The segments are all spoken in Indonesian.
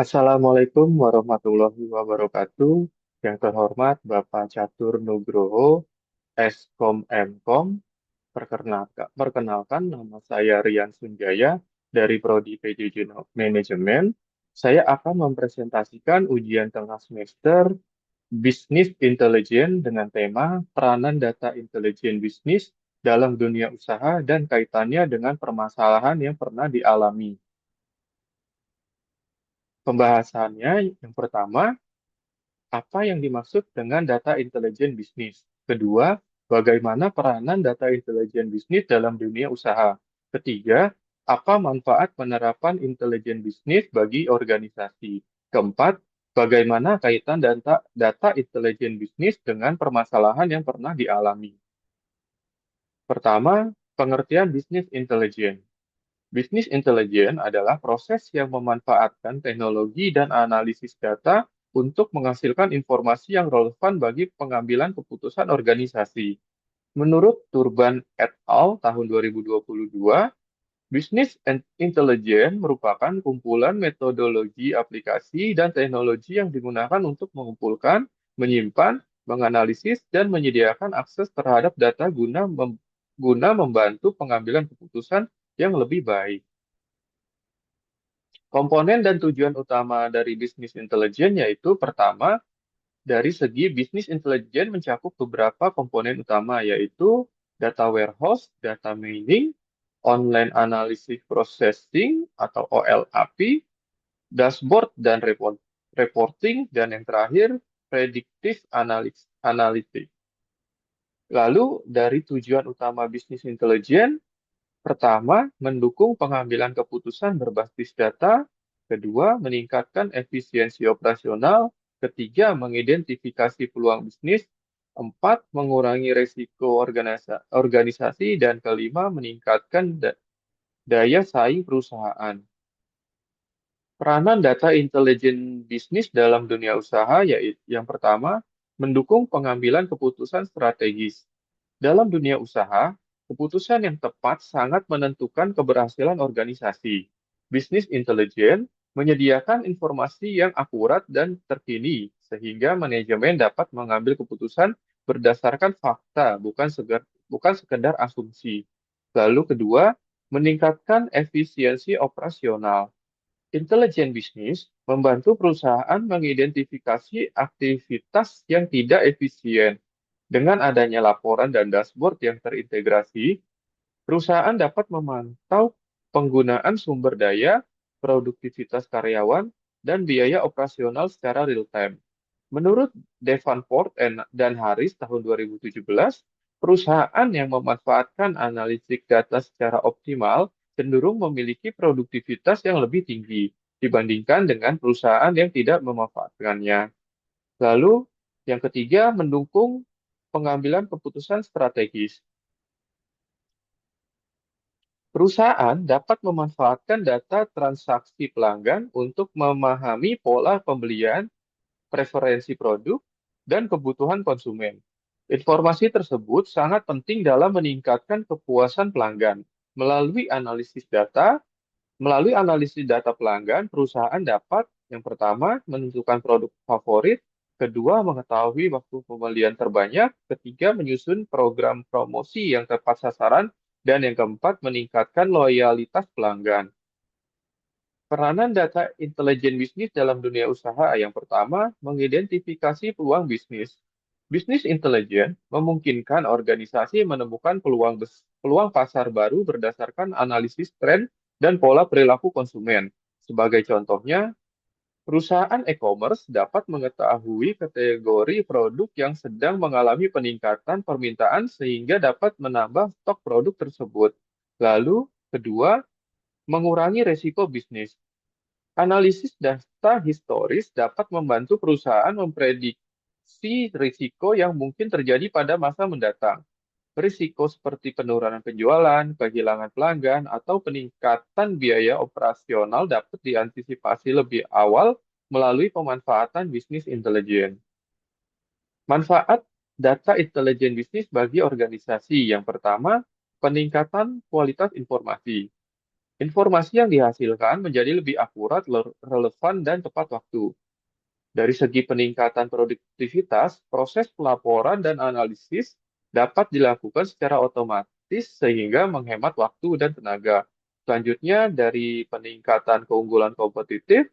Assalamualaikum warahmatullahi wabarakatuh. Yang terhormat Bapak Catur Nugroho, Eskom Mkom. Perkenalkan nama saya Rian Sunjaya dari Prodi PJJ Manajemen. Saya akan mempresentasikan ujian tengah semester Bisnis Intelijen dengan tema peranan data intelijen bisnis dalam dunia usaha dan kaitannya dengan permasalahan yang pernah dialami. Pembahasannya yang pertama, apa yang dimaksud dengan data intelijen bisnis? Kedua, bagaimana peranan data intelijen bisnis dalam dunia usaha? Ketiga, apa manfaat penerapan intelijen bisnis bagi organisasi? Keempat, bagaimana kaitan data intelijen bisnis dengan permasalahan yang pernah dialami? Pertama, pengertian bisnis intelijen. Bisnis intelijen adalah proses yang memanfaatkan teknologi dan analisis data untuk menghasilkan informasi yang relevan bagi pengambilan keputusan organisasi. Menurut Turban et al. Tahun 2022, bisnis intelijen merupakan kumpulan metodologi aplikasi dan teknologi yang digunakan untuk mengumpulkan, menyimpan, menganalisis, dan menyediakan akses terhadap data guna membantu pengambilan keputusan yang lebih baik. Komponen dan tujuan utama dari bisnis intelijen yaitu pertama, dari segi bisnis intelijen mencakup beberapa komponen utama yaitu data warehouse, data mining, online analysis processing atau OLAP, dashboard dan reporting, dan yang terakhir predictive analytics. Lalu dari tujuan utama bisnis intelijen, pertama, mendukung pengambilan keputusan berbasis data. Kedua, meningkatkan efisiensi operasional. Ketiga, mengidentifikasi peluang bisnis. Empat, mengurangi risiko organisasi. Dan kelima, meningkatkan daya saing perusahaan. Peranan data intelijen bisnis dalam dunia usaha yaitu yang pertama, mendukung pengambilan keputusan strategis. Dalam dunia usaha, keputusan yang tepat sangat menentukan keberhasilan organisasi. Bisnis intelijen menyediakan informasi yang akurat dan terkini, sehingga manajemen dapat mengambil keputusan berdasarkan fakta, bukan sekedar asumsi. Lalu kedua, meningkatkan efisiensi operasional. Intelijen bisnis membantu perusahaan mengidentifikasi aktivitas yang tidak efisien. Dengan adanya laporan dan dashboard yang terintegrasi, perusahaan dapat memantau penggunaan sumber daya, produktivitas karyawan, dan biaya operasional secara real-time. Menurut Davenport dan Harris tahun 2017, perusahaan yang memanfaatkan analitik data secara optimal cenderung memiliki produktivitas yang lebih tinggi dibandingkan dengan perusahaan yang tidak memanfaatkannya. Lalu, yang ketiga, mendukung pengambilan keputusan strategis. Perusahaan dapat memanfaatkan data transaksi pelanggan untuk memahami pola pembelian, preferensi produk, dan kebutuhan konsumen. Informasi tersebut sangat penting dalam meningkatkan kepuasan pelanggan. Melalui analisis data pelanggan, perusahaan dapat yang pertama menentukan produk favorit, kedua mengetahui waktu pembelian terbanyak, ketiga menyusun program promosi yang tepat sasaran, dan yang keempat meningkatkan loyalitas pelanggan. Peranan data intelijen bisnis dalam dunia usaha yang pertama, mengidentifikasi peluang bisnis. Bisnis intelijen memungkinkan organisasi menemukan peluang pasar baru berdasarkan analisis tren dan pola perilaku konsumen. Sebagai contohnya, perusahaan e-commerce dapat mengetahui kategori produk yang sedang mengalami peningkatan permintaan sehingga dapat menambah stok produk tersebut. Lalu, kedua, mengurangi resiko bisnis. Analisis data historis dapat membantu perusahaan memprediksi risiko yang mungkin terjadi pada masa mendatang. Risiko seperti penurunan penjualan, kehilangan pelanggan, atau peningkatan biaya operasional dapat diantisipasi lebih awal melalui pemanfaatan bisnis intelijen. Manfaat data intelijen bisnis bagi organisasi yang pertama, peningkatan kualitas informasi. Informasi yang dihasilkan menjadi lebih akurat, relevan, dan tepat waktu. Dari segi peningkatan produktivitas, proses pelaporan dan analisis dapat dilakukan secara otomatis sehingga menghemat waktu dan tenaga. Selanjutnya, dari peningkatan keunggulan kompetitif,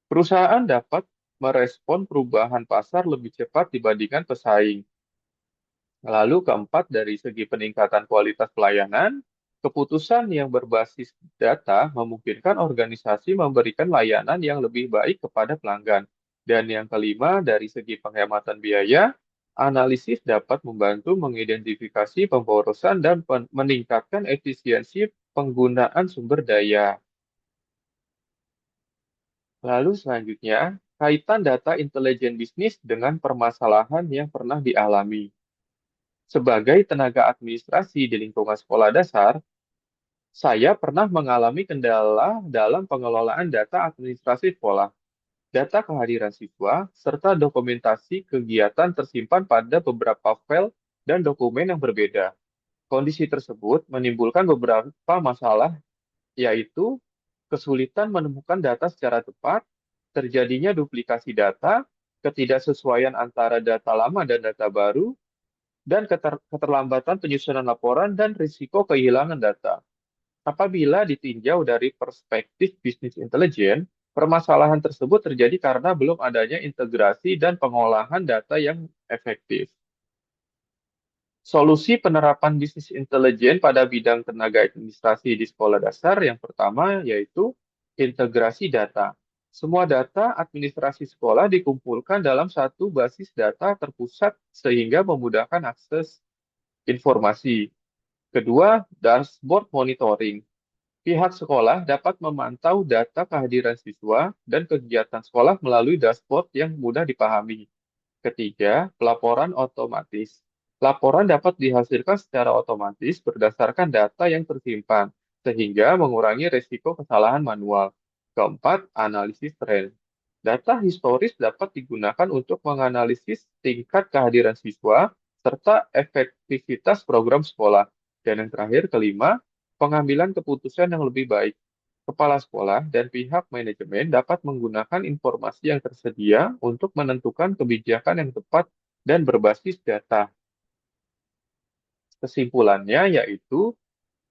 perusahaan dapat merespon perubahan pasar lebih cepat dibandingkan pesaing. Lalu keempat, dari segi peningkatan kualitas pelayanan, keputusan yang berbasis data memungkinkan organisasi memberikan layanan yang lebih baik kepada pelanggan. Dan yang kelima, dari segi penghematan biaya, analisis dapat membantu mengidentifikasi pemborosan dan meningkatkan efisiensi penggunaan sumber daya. Lalu selanjutnya, kaitan data intelijen bisnis dengan permasalahan yang pernah dialami. Sebagai tenaga administrasi di lingkungan sekolah dasar, saya pernah mengalami kendala dalam pengelolaan data administrasi sekolah. Data kehadiran siswa serta dokumentasi kegiatan tersimpan pada beberapa file dan dokumen yang berbeda. Kondisi tersebut menimbulkan beberapa masalah, yaitu kesulitan menemukan data secara tepat, terjadinya duplikasi data, ketidaksesuaian antara data lama dan data baru, dan keterlambatan penyusunan laporan dan risiko kehilangan data. Apabila ditinjau dari perspektif bisnis intelijen, permasalahan tersebut terjadi karena belum adanya integrasi dan pengolahan data yang efektif. Solusi penerapan bisnis intelijen pada bidang tenaga administrasi di sekolah dasar yang pertama yaitu integrasi data. Semua data administrasi sekolah dikumpulkan dalam satu basis data terpusat sehingga memudahkan akses informasi. Kedua, dashboard monitoring. Pihak sekolah dapat memantau data kehadiran siswa dan kegiatan sekolah melalui dashboard yang mudah dipahami. Ketiga, pelaporan otomatis. Laporan dapat dihasilkan secara otomatis berdasarkan data yang tersimpan, sehingga mengurangi risiko kesalahan manual. Keempat, analisis tren. Data historis dapat digunakan untuk menganalisis tingkat kehadiran siswa serta efektivitas program sekolah. Dan yang terakhir, kelima, pengambilan keputusan yang lebih baik. Kepala sekolah dan pihak manajemen dapat menggunakan informasi yang tersedia untuk menentukan kebijakan yang tepat dan berbasis data. Kesimpulannya yaitu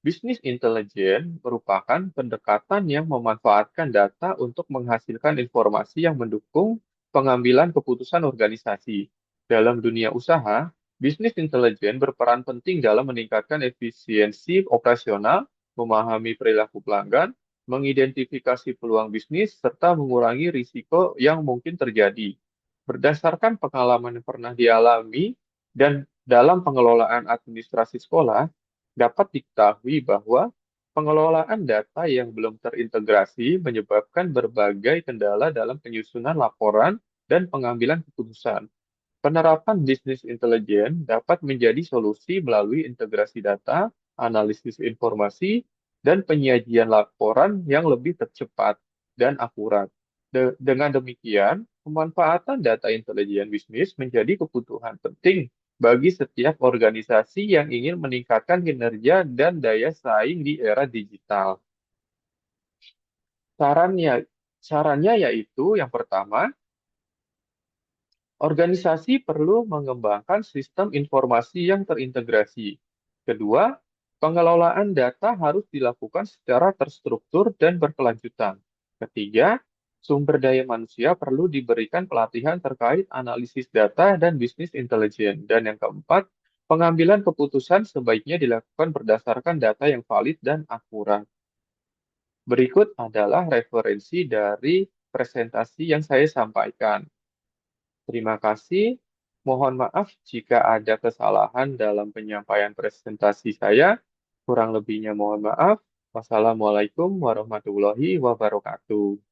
bisnis intelijen merupakan pendekatan yang memanfaatkan data untuk menghasilkan informasi yang mendukung pengambilan keputusan organisasi. Dalam dunia usaha, bisnis intelijen berperan penting dalam meningkatkan efisiensi operasional, memahami perilaku pelanggan, mengidentifikasi peluang bisnis, serta mengurangi risiko yang mungkin terjadi. Berdasarkan pengalaman yang pernah dialami dan dalam pengelolaan administrasi sekolah, dapat diketahui bahwa pengelolaan data yang belum terintegrasi menyebabkan berbagai kendala dalam penyusunan laporan dan pengambilan keputusan. Penerapan bisnis intelijen dapat menjadi solusi melalui integrasi data, analisis informasi, dan penyajian laporan yang lebih tercepat dan akurat. Dengan demikian, pemanfaatan data intelijen bisnis menjadi kebutuhan penting bagi setiap organisasi yang ingin meningkatkan kinerja dan daya saing di era digital. Sarannya, sarannya yaitu yang pertama, organisasi perlu mengembangkan sistem informasi yang terintegrasi. Kedua, pengelolaan data harus dilakukan secara terstruktur dan berkelanjutan. Ketiga, sumber daya manusia perlu diberikan pelatihan terkait analisis data dan bisnis intelijen. Dan yang keempat, pengambilan keputusan sebaiknya dilakukan berdasarkan data yang valid dan akurat. Berikut adalah referensi dari presentasi yang saya sampaikan. Terima kasih. Mohon maaf jika ada kesalahan dalam penyampaian presentasi saya. Kurang lebihnya mohon maaf. Wassalamualaikum warahmatullahi wabarakatuh.